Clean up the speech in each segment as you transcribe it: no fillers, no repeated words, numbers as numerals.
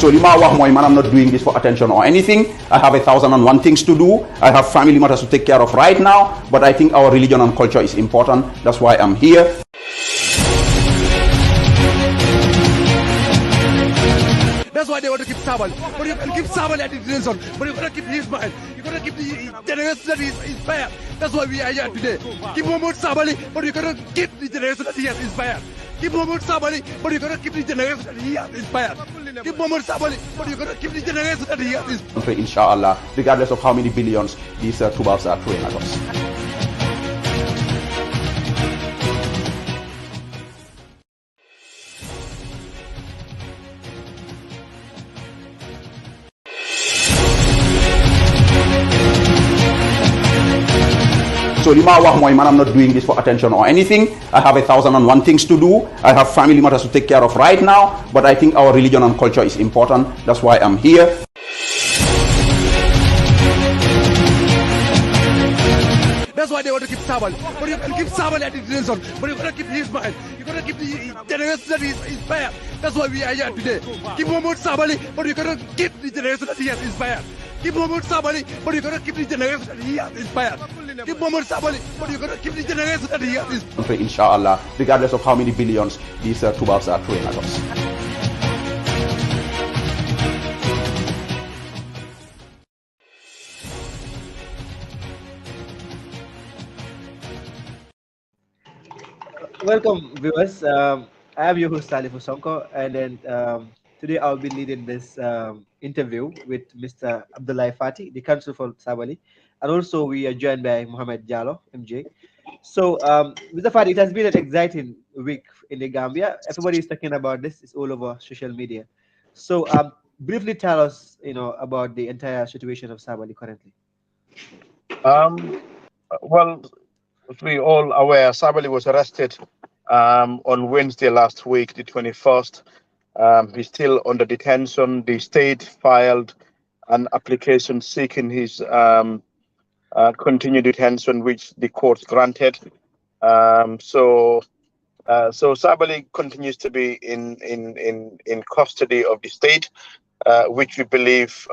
So lima wax moy man, I'm not doing this for attention or anything. I have 1,001 things to do. I have family matters to take care of right now. But I think our religion and culture is important. That's why I'm here. That's why they want to keep Sabally. But you can keep Sabally at the detention. But you're going to keep his mind. You're going to keep the generation that is inspired. That's why we are here today. Keep Muhammad Sabally, but you're going to keep the generation that he has inspired. Keep Muhammad Sabally, but you're going to keep the generation that he has inspired. Keep Muhammad Sabally, but you're going to keep the generation that he has inspired. Inshallah, regardless of how many billions these tubabs are throwing at us. So lima wax moy man, I'm not doing this for attention or anything. I have 1,001 things to do. I have family matters to take care of right now. But I think our religion and culture is important. That's why I'm here. That's why they want to keep Sabally. But you can keep Sabally at the detention. But you're going to keep his mind. You're going to keep the generation that is inspired. That's why we are here today. Keep Muhammad Sabally, but you're going to keep the generation that he has inspired. Keep Muhammad Sabally, but you're going to keep the generation that he has inspired. Keep Muhammad Sabally, but you're going to keep the generation that he has inspired. Inshallah, regardless of how many billions these tubabs are throwing at us. Welcome, viewers. I am your host, Salifu Sonko, and then today I'll be leading this interview with Mr. Abdoulie Fati, the counsel for Sabally, and also we are joined by Mohamed Jallo, MJ. So, Mr. Fati, it has been an exciting week in the Gambia. Everybody is talking about this. It's all over social media. So, briefly tell us, about the entire situation of Sabally currently. Well, as we all aware, Sabally was arrested on Wednesday last week, the 21st. He's still under detention. The state filed an application seeking his continued detention, which the court granted. So Sabally continues to be in custody of the state, which we believe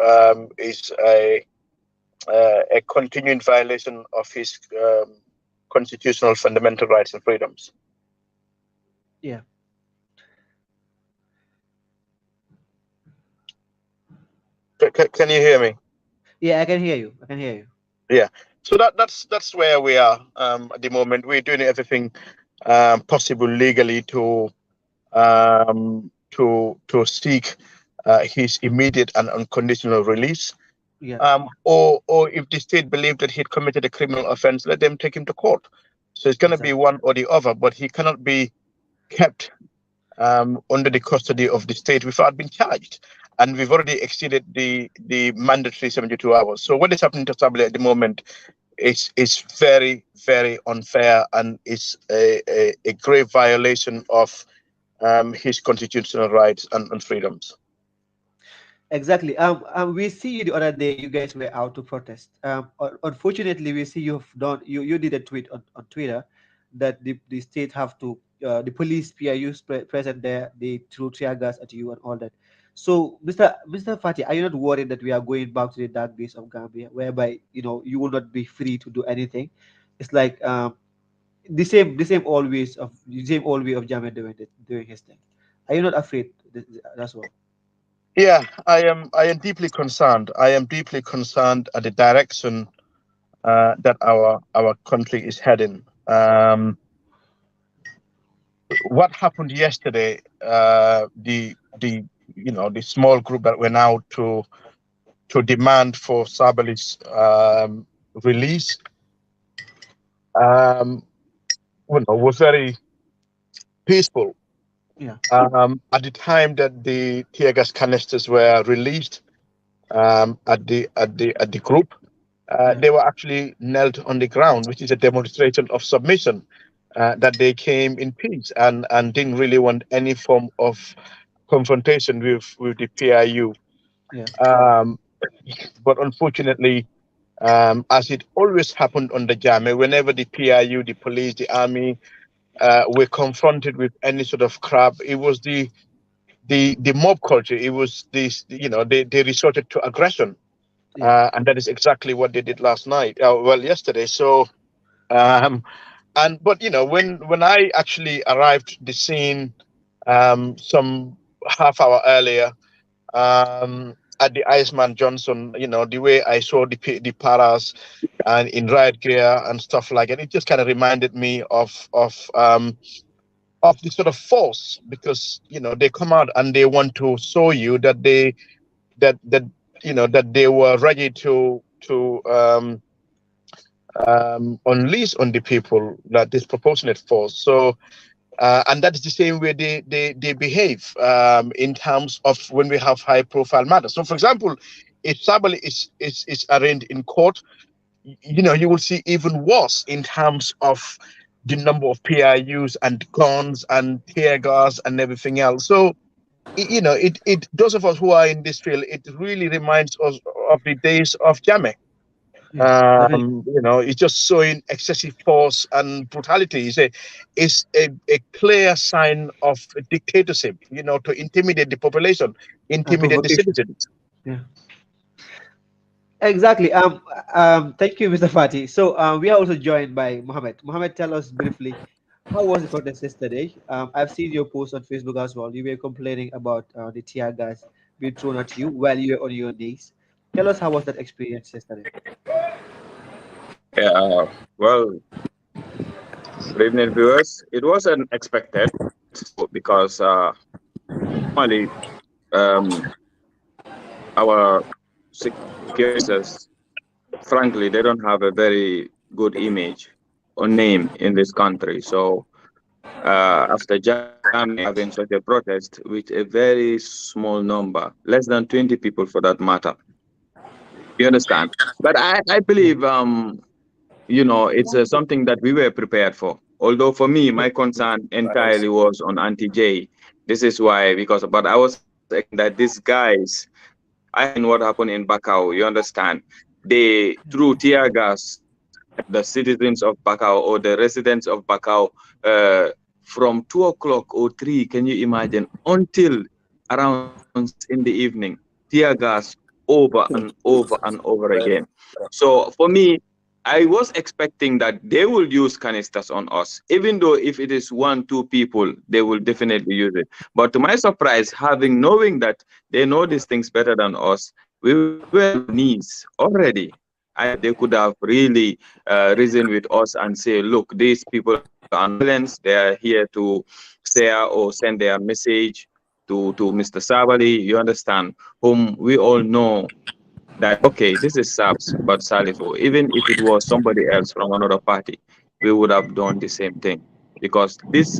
is a continuing violation of his constitutional fundamental rights and freedoms. Yeah. Can you hear me? Yeah, I can hear you. I can hear you. Yeah. So that's where we are at the moment. We're doing everything possible legally to seek his immediate and unconditional release. Yeah. Or if the state believe that he'd committed a criminal offense, let them take him to court. So it's going to be one or the other, but he cannot be kept under the custody of the state without being charged. And we've already exceeded the mandatory 72 hours. So what is happening to Sabally at the moment is very, very unfair, and is a grave violation of his constitutional rights and freedoms. Exactly. We see you the other day. You guys were out to protest. Unfortunately, we see you've done. You did a tweet on Twitter that the state have to the police PIU present there. They threw tear gas at you and all that. So, Mr. Fati, are you not worried that we are going back to the dark days of Gambia, whereby you will not be free to do anything? It's like the same old way of Jammeh doing his thing. Are you not afraid? That's what. Yeah, I am deeply concerned. I am deeply concerned at the direction that our country is heading. What happened yesterday? The small group that went out to demand for Sabally's release was very peaceful. Yeah. At the time that the tear gas canisters were released at the group, they were actually knelt on the ground, which is a demonstration of submission, that they came in peace and didn't really want any form of confrontation with the PIU. Yeah. But unfortunately, as it always happened under Jammeh, whenever the PIU, the police, the army were confronted with any sort of crap, it was the the mob culture. It was this, they resorted to aggression, and that is exactly what they did last night. Yesterday. So, but when I actually arrived at the scene, some half hour earlier, at the Iceman Johnson, the way I saw the paras and in riot gear and stuff like it just kind of reminded me of this sort of force, because they come out and they want to show you that they were ready to unleash on the people that disproportionate force. So and that's the same way they behave in terms of when we have high profile matters. So for example, if Sabally is arraigned in court, you will see even worse in terms of the number of PIUs and guns and tear gas and everything else. So, those of us who are in this field, it really reminds us of the days of Jammeh. It's just showing excessive force and brutality. It's a clear sign of dictatorship, to intimidate the population, intimidate the citizens. Yeah. Exactly. Thank you, Mr. Fati. So we are also joined by Mohammed. Mohammed, tell us briefly, how was the protest yesterday? I've seen your post on Facebook as well. You were complaining about the tear gas being thrown at you while you were on your knees. Tell us, how was that experience yesterday? Yeah, well, good evening, viewers. It was unexpected because normally our securities, frankly, they don't have a very good image or name in this country. So after Jammeh having such a protest with a very small number, less than 20 people for that matter, you understand? But I believe it's something that we were prepared for. Although for me, my concern entirely was on anti-J. This is why, but I was expecting that these guys, I mean, what happened in Bakau, you understand? They threw tear gas at the citizens of Bakau or the residents of Bakau from 2 o'clock or 3, can you imagine, until around 6 in the evening, tear gas over and over and over again. So for me, I was expecting that they will use canisters on us, even though if it is 1, 2 people, they will definitely use it. But to my surprise, knowing that they know these things better than us, we were on our knees already. They could have really reasoned with us and say, look, these people are violence. They are here to share or send their message to Mr. Sabally, you understand, whom we all know that, okay, this is SAPS, but Salifo, even if it was somebody else from another party, we would have done the same thing. Because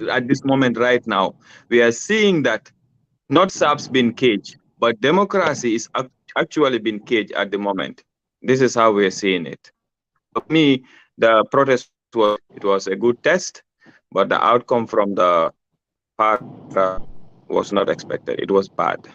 at this moment right now, we are seeing that not SAPS being caged, but democracy is actually being caged at the moment. This is how we're seeing it. For me, the protest was a good test, but the outcome from the part was not expected. It was bad.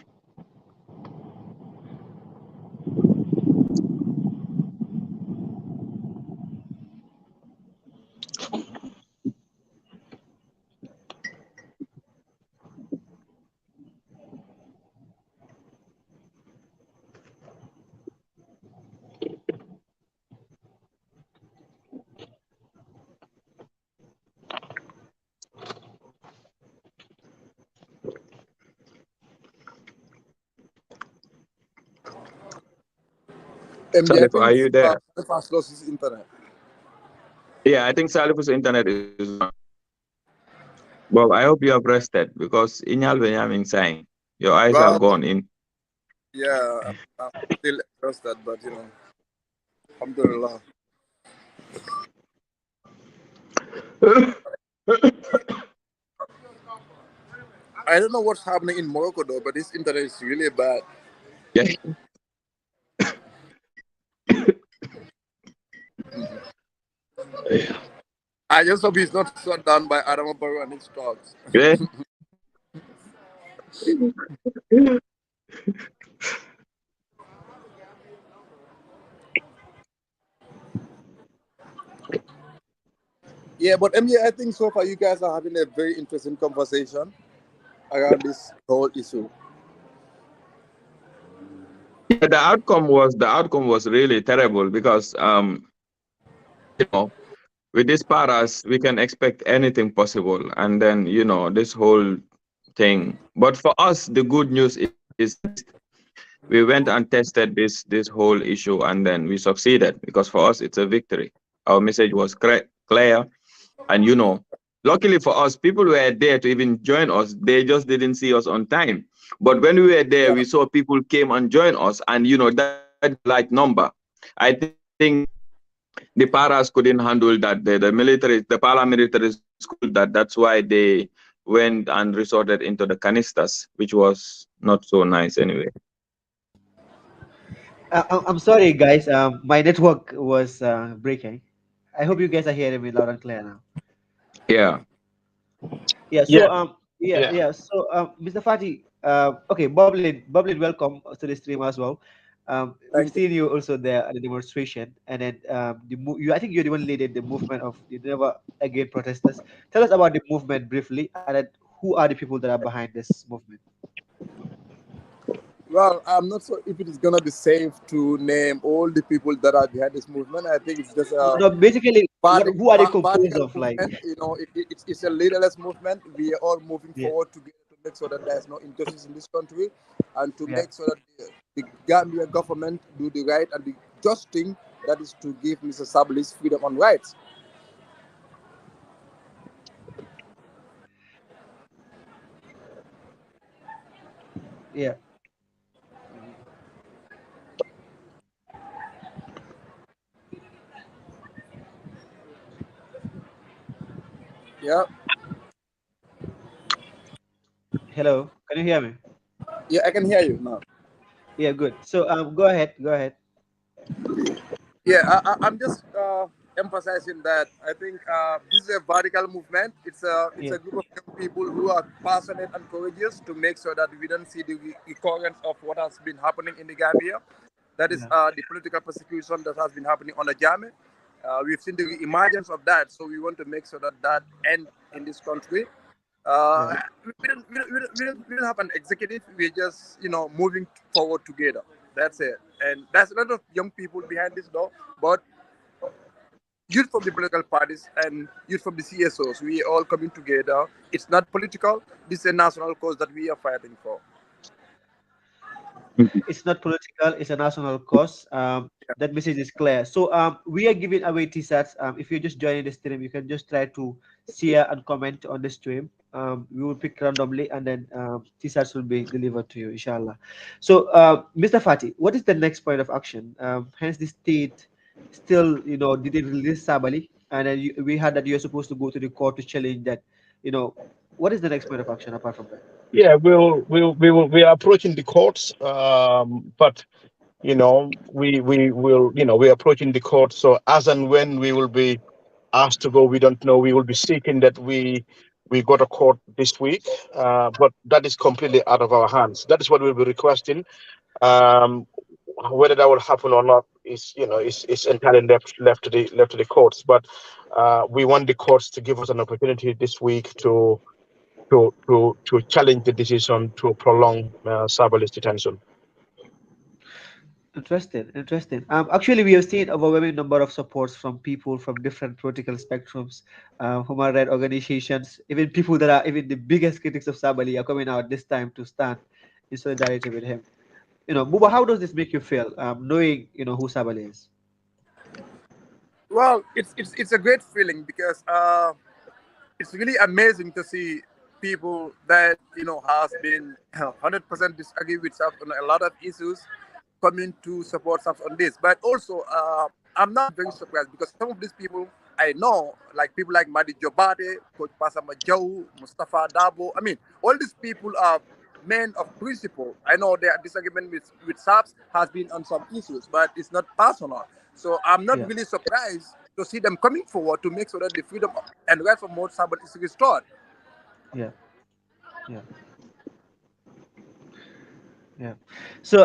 MJ, I Salif, are think you there? Salif has lost his internet. Yeah, I think Salif's internet is on. Well, I hope you have rested because Inyal Benjamin saying your eyes are Well, gone in. yeah, I'm still exhausted, but alhamdulillah. I don't know what's happening in Morocco though, but this internet is really bad. Yeah. I just hope he's not shut down by Adam Barrow and his talks. Yeah. Yeah, but MJ, I think so far you guys are having a very interesting conversation around this whole issue. Yeah, the outcome was really terrible because you know, with these paras we can expect anything possible, and then this whole thing. But for us, the good news is at least we went and tested this whole issue, and then we succeeded, because for us it's a victory. Our message was clear, and luckily for us, people were there to even join us. They just didn't see us on time. But when we were there, we saw people came and joined us, and that large number. I think the paras couldn't handle that. The paramilitary school, that's why they went and resorted into the canisters, which was not so nice anyway. I'm sorry, guys. My network was breaking. I hope you guys are hearing me loud and clear now. Yeah. Yeah. Yeah, So yeah. So Mr. Fati, okay, Bobling, welcome to the stream as well. We've Thank you. seen you also there at the demonstration, and then I think you're the one leading the movement of the Never Again protesters. Tell us about the movement briefly, and then who are the people that are behind this movement? Well, I'm not sure if it is gonna be safe to name all the people that are behind this movement. I think it's just a No, basically, who are they composed vertical of? Like, movement. It's a leaderless movement. We are all moving yeah, forward together to make sure that there's no injustice in this country, and to yeah, make sure that the Gambia government do the right and the just thing, that is to give Mr. Sabally freedom and rights. yeah. Yeah, Hello, can you hear me? yeah, I can hear you now. Yeah, good. So go ahead, go ahead. Yeah, I'm just emphasizing that I think this is a vertical movement. It's Yeah, a group of young people who are passionate and courageous to make sure that we don't see the recurrence of what has been happening in the Gambia. That is yeah. the political persecution that has been happening on the Jame. We've seen the emergence of that, so we want to make sure that that end in this country. Yeah. We don't have an executive. We're just moving forward together. That's it. And there's a lot of young people behind this door, but youth from the political parties and youth from the CSOs, we are all coming together. It's not political. This is a national cause that we are fighting for. Mhm. It's not political, it's a national cause. That message is clear. So we are giving away t-shirts. If you're just joining the stream, you can just try to share and comment on the stream. We will pick randomly, and then t-shirts will be delivered to you, inshallah. So Mr. Fati, what is the next point of action? Hence the state still didn't release Sabally, and then we had that you're supposed to go to the court to challenge that. you know what is the next point of action apart from that? Yeah, we are approaching the courts, but we will, we're approaching the court. So as and when we will be asked to go, we don't know. We will be seeking that we go to court this week, but that is completely out of our hands. That is what we'll be requesting. Um, whether that will happen or not is entirely left to the courts. But we want the courts to give us an opportunity this week to challenge the decision to prolong Sabali's detention. Interesting, interesting. Actually, we have seen overwhelming number of supports from people from different political spectrums, human rights organizations, even people that are even the biggest critics of Sabali are coming out this time to stand in solidarity with him. Buba, how does this make you feel, knowing who Sabali is? Well, it's a great feeling because it's really amazing to see people that has been 100% disagree with us on a lot of issues coming to support us on this. But also, I'm not very surprised because some of these people I know, like people like Madi Jobate, Coach Pasama Joe, Mustafa Dabo. I mean, all these people are men of principle. I know their disagreement with SAPS has been on some issues, but it's not personal. So I'm not Yeah, really surprised to see them coming forward to make sure that the freedom and right for more Sabbath is restored. yeah, yeah, yeah. So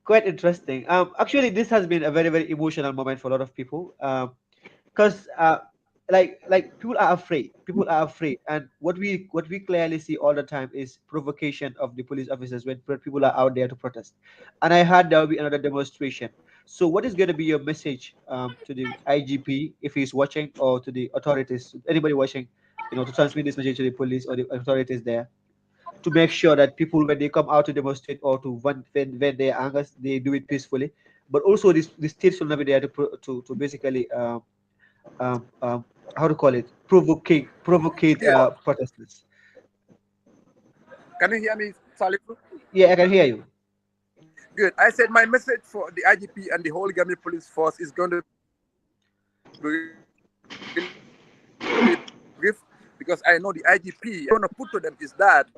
quite interesting. Actually, this has been a very, very emotional moment for a lot of people. Because like people are afraid. People are afraid, and what we clearly see all the time is provocation of the police officers when people are out there to protest. And I heard there will be another demonstration. So what is going to be your message to the IGP if he's watching, or to the authorities, anybody watching, to transmit this message to the police or the authorities there, to make sure that people, when they come out to demonstrate or to vent their anger, they do it peacefully. But also, the state should not be there to basically um, um, how to call it, provocate Yeah. protesters. Can you hear me, Salif? Yeah, I can hear you. Good. I said my message for the IGP and the whole Gambia police force is going to be brief, because I know the IGP going to put to them is that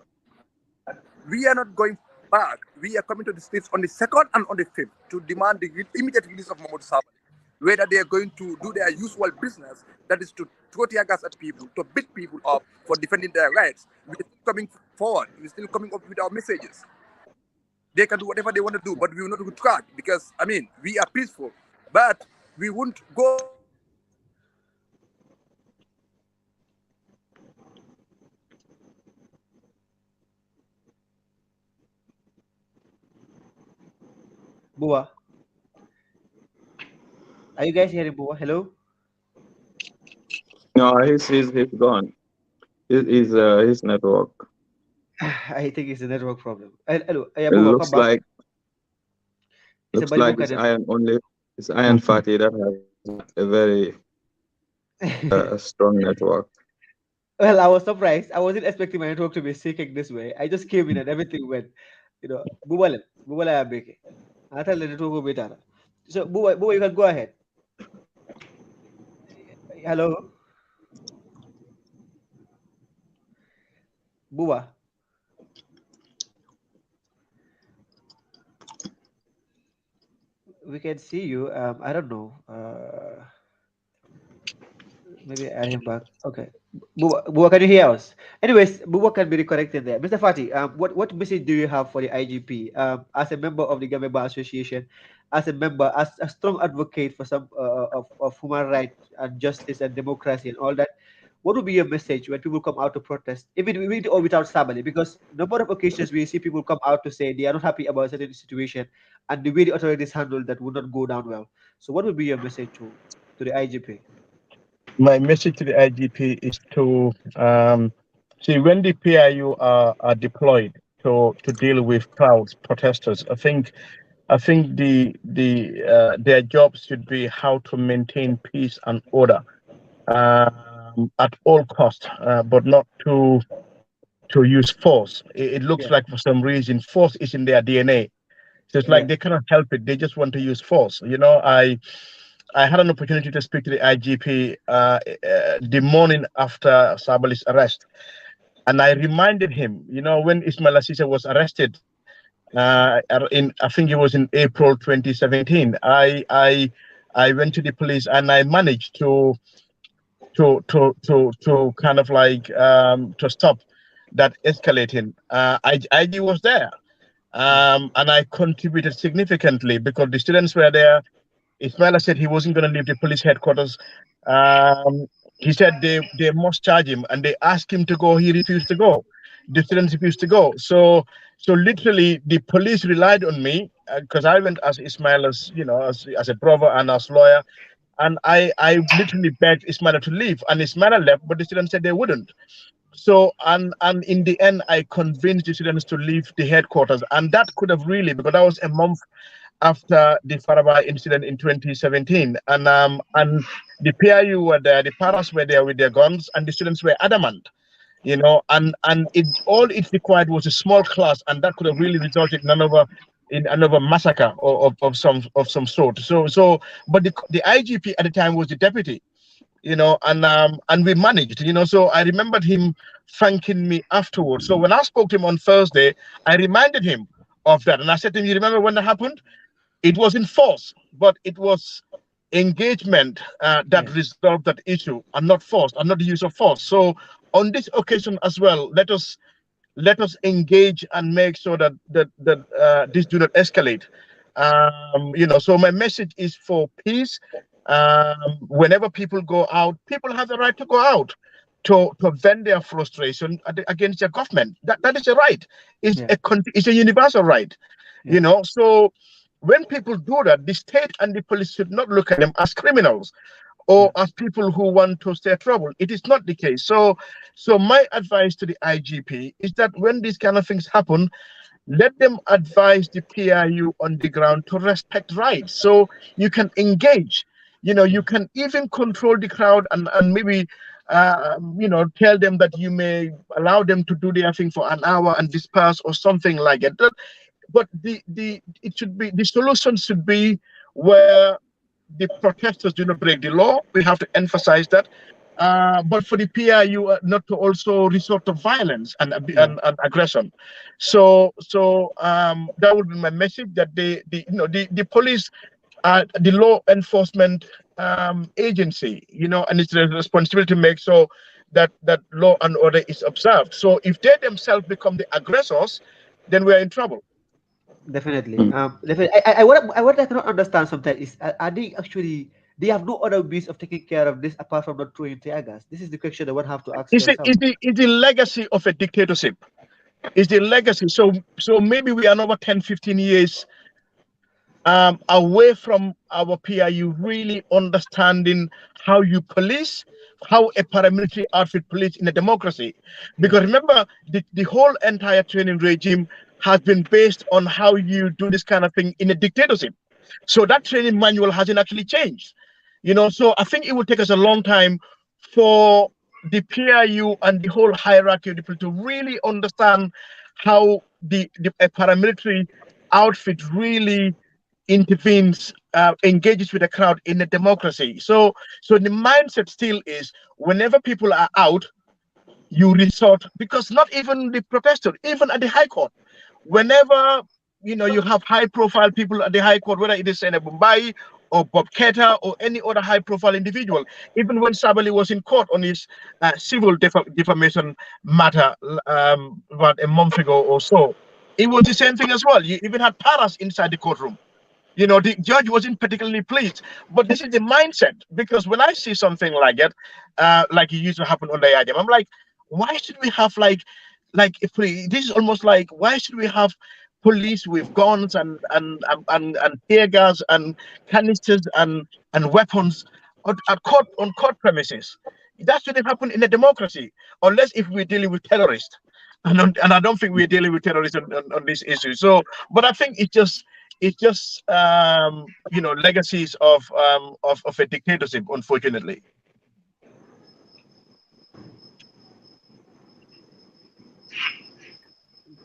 we are not going back. We are coming to the streets on the 2nd and on the 5th to demand the immediate release of Mahmoud Sabally. Whether they are going to do their usual business, that is to throw tear gas at people, to beat people up for defending their rights. We're still coming forward. We're still coming up with our messages. They can do whatever they want to do, but we will not retract, because, I mean, we are peaceful. But we won't go. Bua, are you guys hearing Bua? Hello. No, he's gone. His network. I think it's a network problem. Hello, yeah, It Bua, come looks back. like It's a looks like Balibuka it's network. Iron Fatty that has a very strong network. Well, I was surprised. I wasn't expecting my network to be shaking this way. I just came in and everything went, Bubale Abeke. I tell the network will be done. So, Bua, you can go ahead. Hello, Bua. We can see you. I don't know. Maybe add him back. Okay. Buba, can you hear us? Anyways, Buba can be reconnected there. Mr. Fati, what message do you have for the IGP? As a member of the Gambia Bar Association, as a member, as a strong advocate for some of human rights and justice and democracy and all that, what would be your message when people come out to protest, even with or without Sabally? Because number of occasions we see people come out to say they are not happy about a certain situation, and the way the authorities handle that would not go down well. So, what would be your message to the IGP? My message to the IGP is to see when the PIU are deployed to deal with crowds, protesters. I think their jobs should be how to maintain peace and order at all costs, but not to use force. It looks Yeah, like for some reason force is in their DNA. So it's like yeah, they cannot help it. They just want to use force. I had an opportunity to speak to the IGP the morning after Sabally's arrest, and I reminded him, when Ismail Assise was arrested, I think it was in April 2017. I went to the police and I managed to kind of like to stop that escalating. IG was there, and I contributed significantly because the students were there. Ismaila said he wasn't going to leave the police headquarters. Um, he said they must charge him, and they asked him to go. He refused to go. The students refused to go. So literally, the police relied on me because I went as Ismaila's, as a brother and as lawyer, and I literally begged Ismaila to leave, and Ismaila left, but the students said they wouldn't. So and in the end, I convinced the students to leave the headquarters, and that could have really, because that was a month after the Faraba incident in 2017, and the PIU were there, the parents were there with their guns, and the students were adamant, and it required was a small class, and that could have really resulted in another massacre of some sort. But the IGP at the time was the deputy, and we managed, So I remembered him thanking me afterwards. So when I spoke to him on Thursday, I reminded him of that, and I said to him, "You remember when that happened? It was in force, but it was engagement that yeah. resolved that issue, and not force, and not the use of force. So on this occasion as well, let us engage and make sure that this do not escalate. So my message is for peace, Whenever people go out, people have the right to go out to vent their frustration against their government. That is a right. It's a universal right. You know, so when people do that, the state and the police should not look at them as criminals or as people who want to stir trouble. It is not the case. So my advice to the IGP is that when these kind of things happen, let them advise the PRU on the ground to respect rights, so you can engage. You know, you can even control the crowd and maybe you know, tell them that you may allow them to do their thing for an hour and disperse or something like it. But the solution should be where the protesters do not break the law. We have to emphasize that. But for the PRU not to also resort to violence and aggression. So that would be my message, that the police, the law enforcement agency, you know, and it's their responsibility to make sure that law and order is observed. So if they themselves become the aggressors, then we're in trouble. Definitely. Definitely. What I cannot understand sometimes is, are they actually, they have no other means of taking care of this apart from not throwing tear gas? This is the question that one have to ask yourself. It's the legacy of a dictatorship. It's the legacy. So maybe we are another 10, 15 years away from our PRU really understanding how you police, how a paramilitary outfit police in a democracy. Because remember, the whole entire training regime has been based on how you do this kind of thing in a dictatorship. So that training manual hasn't actually changed. You know, so I think it will take us a long time for the PRU and the whole hierarchy of the people to really understand how a paramilitary outfit really intervenes, engages with the crowd in a democracy. So the mindset still is, whenever people are out, you resort, because not even the protester, even at the High Court, whenever you know you have high-profile people at the High Court, whether it is Senator Mumbai or Bob Keita or any other high-profile individual, even when Sabally was in court on his civil defamation matter about a month ago or so, it was the same thing as well. You even had paras inside the courtroom. You know, the judge wasn't particularly pleased, but this is the mindset. Because when I see something like it, like it used to happen on the IJM, I'm like, why should we have like if this is almost like, why should we have police with guns and tear gas and canisters and weapons on court premises? That shouldn't happen in a democracy, unless if we're dealing with terrorists. And I don't think we're dealing with terrorists on this issue. So, but I think it's just you know, legacies of a dictatorship, unfortunately.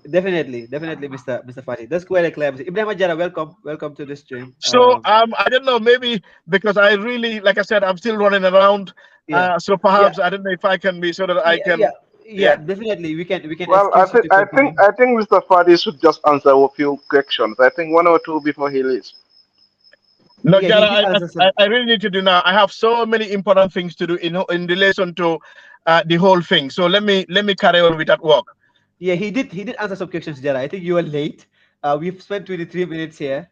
Definitely, Mr. Fati. That's quite a clear. Ibrahim Ajara, welcome to the stream. So I don't know, maybe because I really, like I said, I'm still running around. So perhaps I don't know if I can be, so that I can. Yeah, definitely. We can. Well, I think Mr. Fadi should just answer a few questions. I think one or two before he leaves. No, Jara, I really need to do now. I have so many important things to do in relation to the whole thing. So let me carry on with that work. Yeah, he did answer some questions, Jara. I think you are late. We've spent 23 minutes here.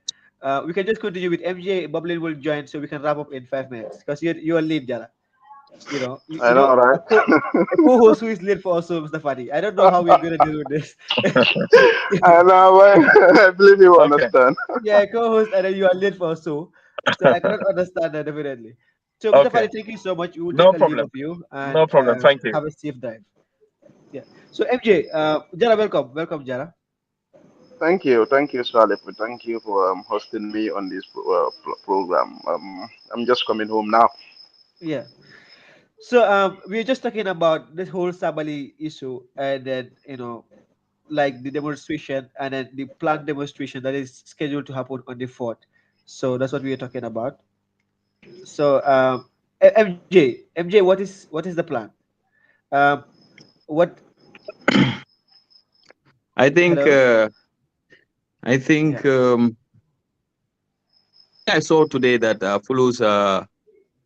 We can just continue with MJ. Bobling will join, so we can wrap up in 5 minutes, because you are late, Jara. You know, I know, right? A co-host who is late for also, Mr. Fadi. I don't know how we're going to deal with this. I know, I believe you understand. Yeah, co-host, and then you are late for also. So I cannot understand that, definitely. So, Mr. Fadi, thank you so much. We will take a leave of you. And, no problem. Thank you. Have a safe drive. Yeah. So, MJ, Jara, welcome, Jara. Thank you, Salif. Thank you for hosting me on this program. I'm just coming home now. Yeah. So we're just talking about this whole Sabally issue, and then, you know, like the demonstration and then the planned demonstration that is scheduled to happen on the 4th. So that's what we are talking about. So MJ, what is the plan? What? I think I saw today that Fulu's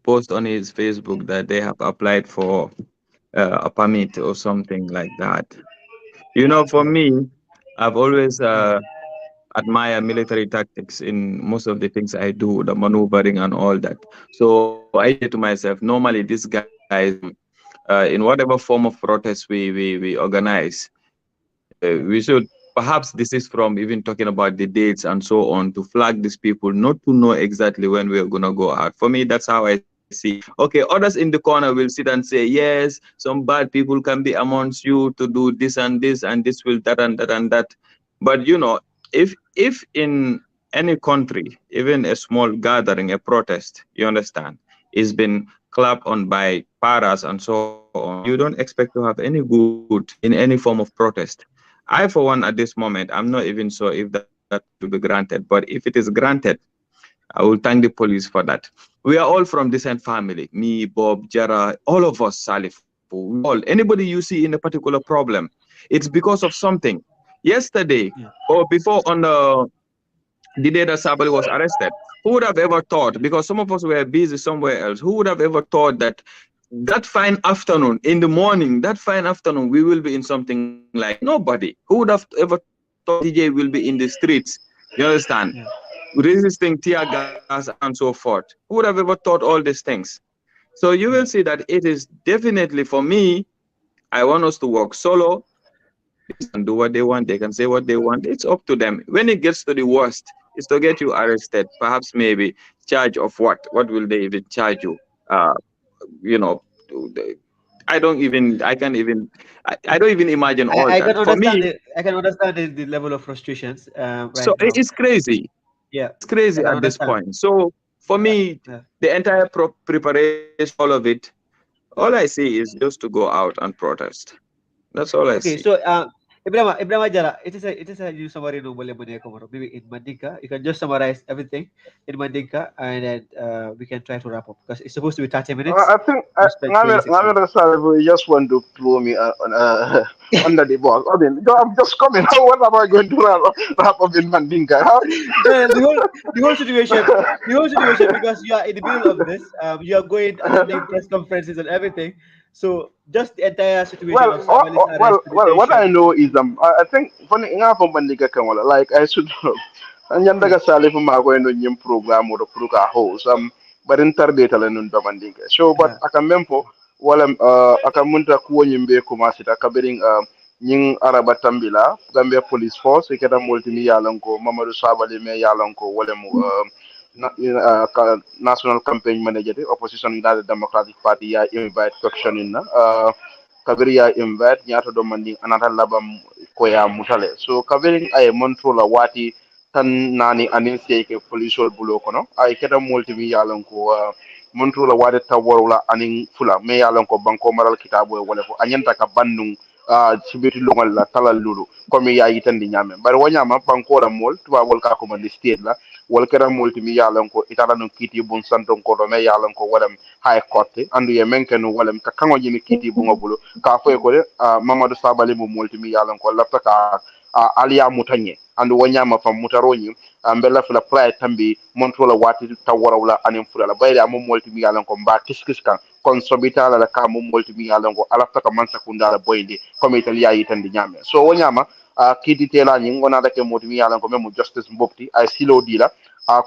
post on his Facebook that they have applied for a permit or something like that. You know, for me, I've always admire military tactics in most of the things I do, the maneuvering and all that. So I say to myself, normally these guys, in whatever form of protest we organize, we should, perhaps this is from even talking about the dates and so on, to flag these people, not to know exactly when we're going to go out. For me, that's how I see. Okay, others in the corner will sit and say, yes, some bad people can be amongst you to do this, and this will that and that and that. But if in any country, even a small gathering, a protest, you understand, is been clapped on by paras and so on, you don't expect to have any good in any form of protest. I, for one, at this moment, I'm not even sure if that will be granted. But if it is granted, I will thank the police for that. We are all from the same family. Me, Bob, Jara, all of us, Salifu. All, anybody you see in a particular problem, it's because of something. Yesterday or before, on the day that Sabally was arrested, who would have ever thought? Because some of us were busy somewhere else. Who would have ever thought that that fine afternoon, in the morning, that fine afternoon, we will be in something like that? Nobody. Who would have ever thought DJ will be in the streets? You understand? Resisting tear gas and so forth. Who would have ever thought all these things? So you will see that it is definitely, for me, I want us to work solo. They can do what they want. They can say what they want. It's up to them. When it gets to the worst, it's to get you arrested. Perhaps maybe charge of what? What will they even charge you? Uh, you know, I don't even. I can't even. I don't even imagine all I that. can For understand me, it. I can understand the level of frustrations right so now. it's crazy. Yeah, It's crazy I can at this understand. point. So for me, Yeah. the entire preparation, all of it, all I see is just to go out and protest. That's all I Okay, see. so Ibrahim Ajala, it is a new summary no mole mune komoro. Maybe in Mandinka, you can just summarize everything in Mandinka, and then we can try to wrap up because it's supposed to be 30 minutes. I think We spent 26 minutes. you just want to throw me under the bus. I mean, I'm just coming. What am I going to wrap up in Mandinka? No, the whole situation, because you are in the middle of this. You are going attending press conferences and everything. So just the entire situation of Sabali's arrest to What I detention. know is I think funny enough from Mandinka Kamala, like I should and Yeah. yandaga sali from my going to nyim program or pruka host but in tarbeta la nun Mandinka. So but Yeah. akamempo wala akamunta kuo nyimbe kumasita kabiring nying araba tambila Gambia Police Force iketa multimi yalanko Mamadou Sabally me yalanko wala mu National Campaign Manager the Opposition United Democratic Party ya invite question in kabiri ya invite nyato do mandi anata labam ko ya mutale so kabiri ay montrola wati tan nani anin ke police bulo kono ay keta multimi yalan ko montrola wati taworula anin fula me yalan ko banko maral kitabo wala fo anyanta ka bannun sibiti longol la talal lulu comme ya yitandi nyame bari wanyama banko la mol tuba wol ka ko mandi state la wol kera multimi yalan ko itala no kiti bun santon ko do me yalan ko walam high court andu ye menken walam ka kango jini kiti bunga bulo ka foy ko de Mamadou Sabally mo multimi yalan ko lafta ka aliya mutanye andu wanyama fam mutaroñi mbella fula play tambi montola wati tawarawla anin fula la bayri ammo multimi yalan ko mba kiskis kan kon sobitala la ka mo multimi yalan ko alafta ka man sakunda la boyndi comme italia yitandi nyame so wanyama kiti tela nyi ngona da ke multimi yalan ko memo justice mbopti ay silo dila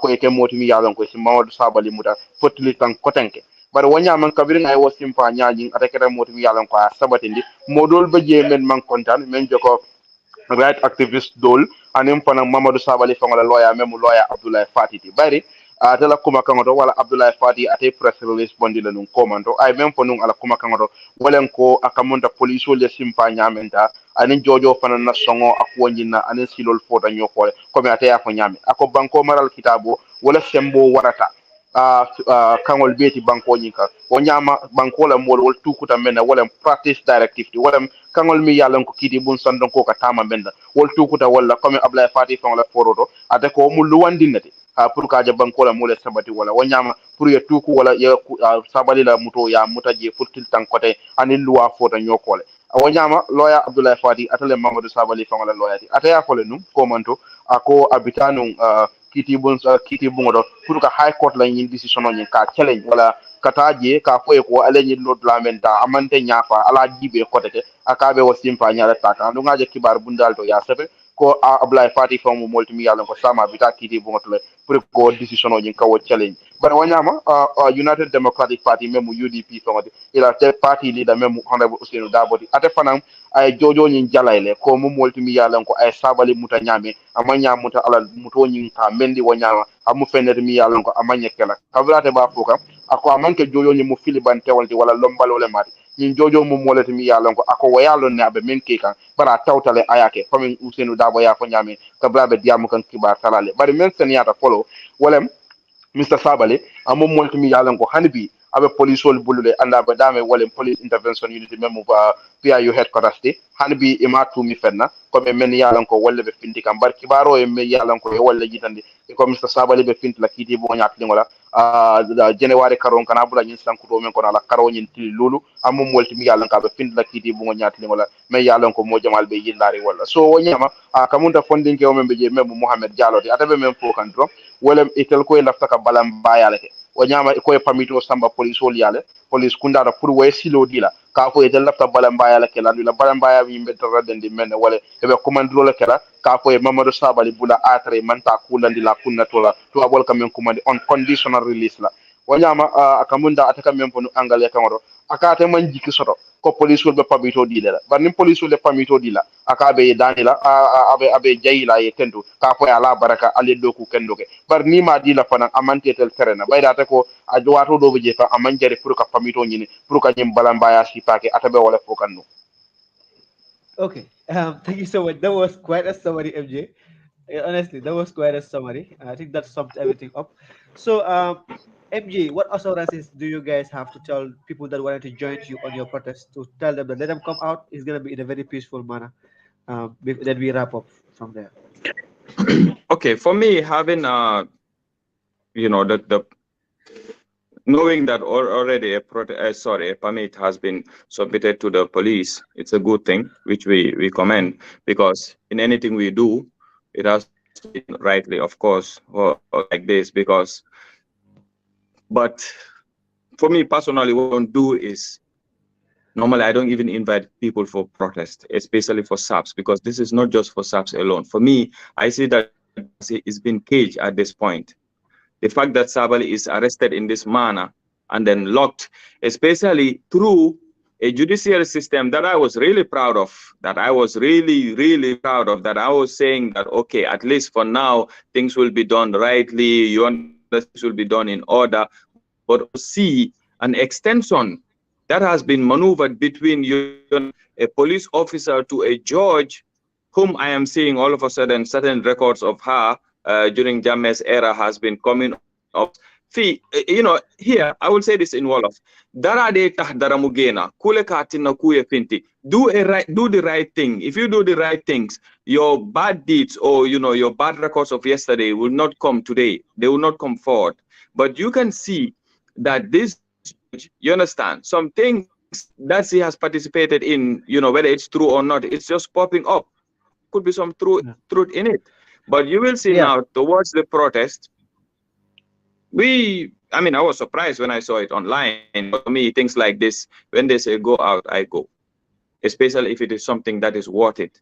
ko eke multimi yalan ko si Mamadou Sabally muta fotli tan kotenke bari wanyama kabiri ngay wo simpa nyaji atakere multimi yalan ko sabatindi modol be je men man kontan men joko right activist dol anim fana Mamadou Sabally fangola lawyer memu lawyer Abdoulaye Fatiti bari tela kuma kangoto wala Abdoulaye Fati ate press release bondi la nun komando ay mem fo nun ala kuma kangoto walen ko akamonta police le simpa nyamenta anin jojo fana na songo akwonjina anin silol fota nyokole comme ate ya fo nyame ako banko maral kitabo wala sembo warata kangol beti banko nyika o nyama banko la mol wol tukuta mena wala practice directive wala kangol mi yalan ko kiti bun sandon ko ka tama menda wol tukuta wala comme Ablaye Fati fon la foroto ate ko mu luwandinati pour ka ja banko la mole sabati wala o nyama pour ye tuku wala ye Sabally la muto ya mutaje futil tan kote ani luwa fota nyokole o nyama lawyer Abdoulaye Fati atale Mamadou Sabally fon la lawyer ataya ko le num ko manto ako abitanu kiti bungo pour ka high court la yin decision on ka challenge wala kataje ka foye ko ale nyi lot lamenta amante nyafa ala jibe kotete akabe o simpa nyala taka ndo ngaje kibar bundal to ya sebe ko apply party from multi yalan ko sama bita kiti bo ngotole pour ko decision o ka wo challenge but wanyama United Democratic Party memu UDP from ila te party leader memu honorable Ousainou Darboe ate fanam ay jojo nyin jalayle ko mo multi yalan ko ay Sabally muta nyame amanya muta ala muto nyin ka mendi wanyama amu fenete mi yalan ko amanya kala kavrate ba foka ako amanke jojo nyin mu filiban tewalti wala lombal wala mati nyin jojo mu molati mi yalan ko ako wayalo ne abe men ke kan bara tawtale ayake fami Ousainou Darboe ya ko nyame kabla be diamu kan kibar salale bari men sen yata follow wala Mr. Sabally amom molti mi yalan ko hanbi abe police wol bulule anda ba dame wala police intervention unity memu ba PIU headquarters de hanbi ima tumi fenna ko be men yalan ko wala be finti kam bar kibaro e me yalan ko e wala jitande e ko Mr. Sabally be finti la kiti bo nyaat lingola January karon kana bula nyin sanku do men ko la karo nyin til lulu amom molti mi yalan ka be finti la kiti bo nyaat lingola me yalan ko mo jamal be yillari wala so wonyama kamunta funding ke o men be je memu Mohamed Diallo de atabe men fo kan dro wala itel ko lafta ka balam bayalete o nyama ko e pamito samba police ol yale police kunda da pour way silo dila ka ko itel lafta balam bayala kala la balam baya mi be radden di men wala e be commandro la kala ka ko e Mamadou Sabally bula atre manta kulandi la kunna tola to abol kam men command on conditional release la o nyama akamunda ataka men ponu angale kamaro akate man jiki soto ko police ol be pamito dila bar nim police ol be pamito dila akabe danila abe jayila e tendo ka ko ala baraka ale doku kendoke bar ni ma di la fana amante tel terena bayda ta ko a wato do be je fa amanjare pour ka pamito nyini pour ka nyim balambaya si pake atabe wala fokanno. Okay, thank you so much. That was quite a summary, MJ. Honestly, that was quite a summary. I think that summed everything up. So, MJ, what assurances do you guys have to tell people that wanted to join you on your protest to tell them that let them come out? It's going to be in a very peaceful manner. Then we wrap up from there. Okay, for me, having the knowing that already a permit has been submitted to the police, it's a good thing, which we commend, because in anything we do, it has to be rightly, of course, or like this, but for me personally, what I don't do is, normally I don't even invite people for protest, especially for SAPs, because this is not just for SAPs alone. For me, I see that it's been caged at this point. The fact that Sabally is arrested in this manner and then locked, especially through a judicial system that I was really proud of, that I was really, really proud of, that I was saying that, okay, at least for now, things will be done rightly, things will be done in order, but see an extension that has been maneuvered between a police officer to a judge, whom I am seeing all of a sudden certain records of her during Jammeh's era has been coming up. See, here I will say this in Wolof. Dara de tahdara mugena, kule katina kuye finti. Do the right thing. If you do the right things, your bad deeds or your bad records of yesterday will not come today. They will not come forward. But you can see that this, you understand, some things that she has participated in, whether it's true or not, it's just popping up. Could be some truth in it. But you will see now towards the protest, I was surprised when I saw it online. For me, things like this, when they say go out, I go. Especially if it is something that is worth it.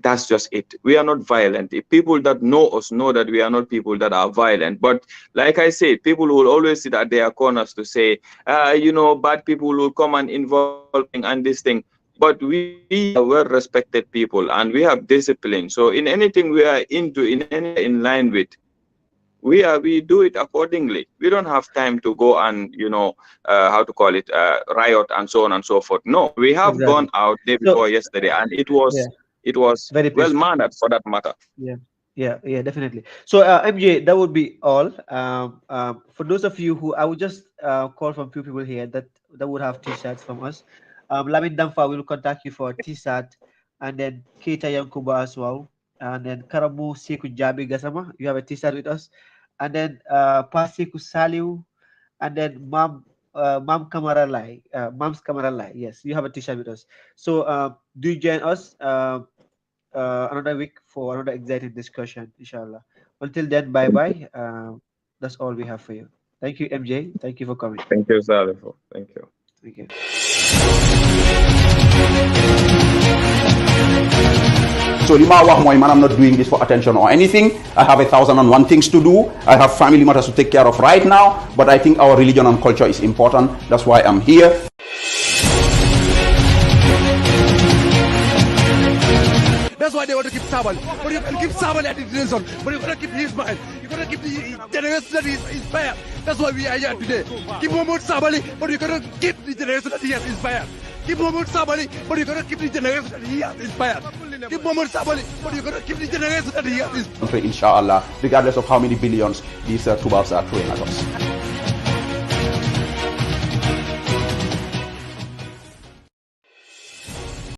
That's just it. We are not violent. If people that know us know that we are not people that are violent. But like I said, people will always sit at their corners to say, bad people will come and involve and this thing. But we are well-respected people and we have discipline. So in anything we are in line with, we do it accordingly. We don't have time to go and riot and so on and so forth. No, we have gone out day before yesterday, and it was very well mannered for that matter. Yeah, definitely. So MJ, that would be all. For those of you who I would just call from few people here that would have t-shirts from us. Lamin Damfa will contact you for a t-shirt, and then Keita Yankuba as well, and then Karamu Seku Jabi Gasama, you have a t-shirt with us, and then Pasiku Saliu, and then Mam Kamaralai, Mam's Kamaralai. Yes, you have a t-shirt with us. So do join us another week for another exciting discussion, inshallah. Until then, bye-bye. That's all we have for you. Thank you, MJ. Thank you for coming. Thank you, Salifo. Thank you. Thank you. So lima wax moy man, I'm not doing this for attention or anything. I have 1,001 things to do. I have family matters to take care of right now, but I think our religion and culture is important. That's why I'm here. That's why they want to keep Sabally. But you can keep Sabally at the detention. But you gotta keep his mind. You gotta keep the generation that is inspired. That's why we are here today. Keep Muhammad Sabally, but you gotta keep the generation that he has inspired. Keep Muhammad Sabally, but you gotta keep the generation that he has inspired. Keep Muhammad Sabally, but you gotta keep the generation that he has inspired. Inshallah, regardless of how many billions these Tubals are throwing at us.